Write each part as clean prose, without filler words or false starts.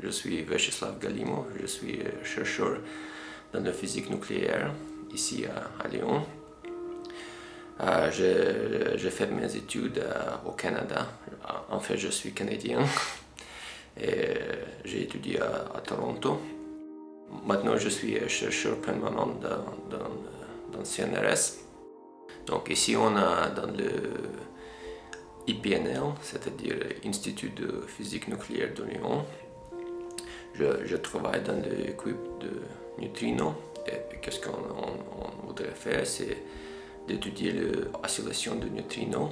Je suis Vyacheslav Galimo, je suis chercheur dans la physique nucléaire ici à Lyon. J'ai fait mes études au Canada. En fait, je suis canadien et j'ai étudié à Toronto. Maintenant, je suis chercheur permanent dans CNRS. Donc ici, on a dans le IPNL, c'est-à-dire Institut de physique nucléaire de Lyon. Je travaille dans l'équipe de neutrinos et qu'est-ce qu'on voudrait faire, c'est d'étudier l'oscillation de neutrinos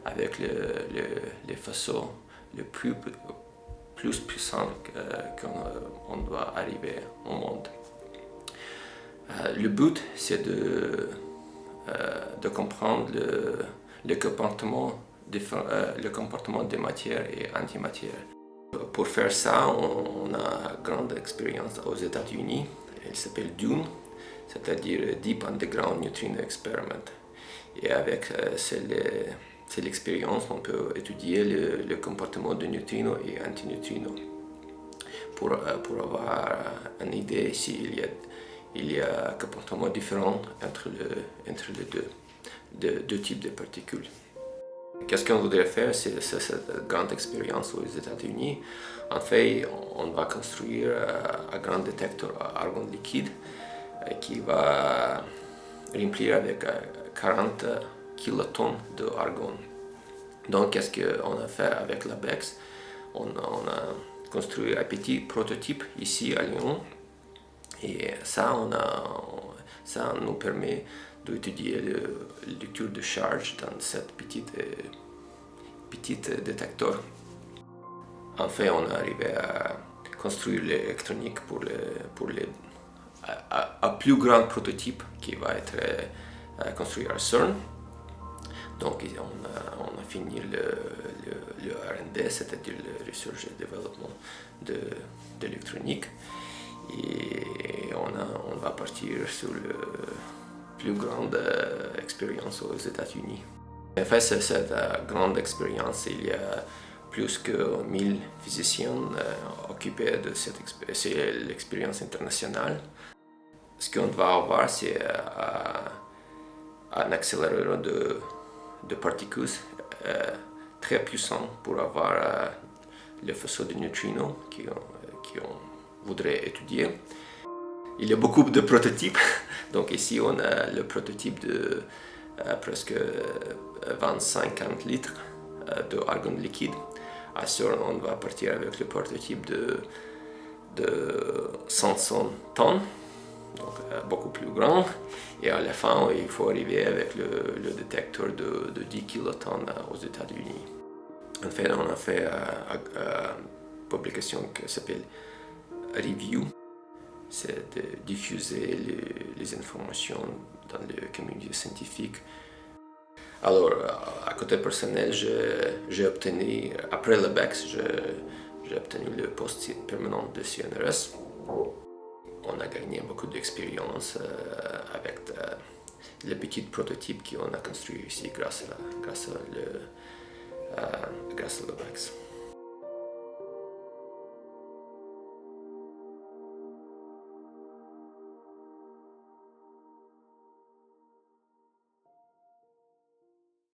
avec les faisceaux les plus puissants qu'on doit arriver au monde. Le but, c'est de comprendre le comportement des matières et antimatières. Pour faire ça, on a une grande expérience aux États-Unis. Elle s'appelle DUNE, c'est-à-dire Deep Underground Neutrino Experiment. Et avec cette expérience, on peut étudier le comportement de neutrinos et antineutrinos pour avoir une idée s'il y a un comportement différent entre les deux types de particules. Qu'est-ce qu'on voudrait faire, c'est cette grande expérience aux États-Unis. En fait, on va construire un grand détecteur à argon liquide qui va remplir avec 40 kilotonnes d'argon. Donc, qu'est-ce qu'on a fait avec l'ABEX? On a construit un petit prototype ici à Lyon. Et ça nous permet d'étudier la lecture de charge dans cette petite détecteur. En fait, on est arrivé à construire l'électronique pour un plus grand prototype qui va être construit à CERN. Donc, on a fini le R&D, c'est-à-dire le Research and Development de l'électronique. Et on va partir sur la plus grande expérience aux États-Unis. En fait, cette grande expérience, il y a plus que 1000 physiciens occupés de c'est l'expérience internationale. Ce qu'on va avoir, c'est un accélérateur de particules très puissant pour avoir les faisceaux de neutrinos qu'on voudrait étudier. Il y a beaucoup de prototypes, donc ici on a le prototype de presque 25-40 litres d'argon liquide. À CERN, on va partir avec le prototype de 500 tonnes, donc beaucoup plus grand. Et à la fin, il faut arriver avec le détecteur de 10 kilotonnes aux États-Unis. En fait, on a fait une publication qui s'appelle Review. C'est de diffuser les informations dans la communauté scientifique. Alors, à côté personnel, j'ai obtenu, après le BEX, j'ai obtenu le poste permanent de CNRS. On a gagné beaucoup d'expérience avec les petits prototypes qu'on a construits ici grâce à le BEX.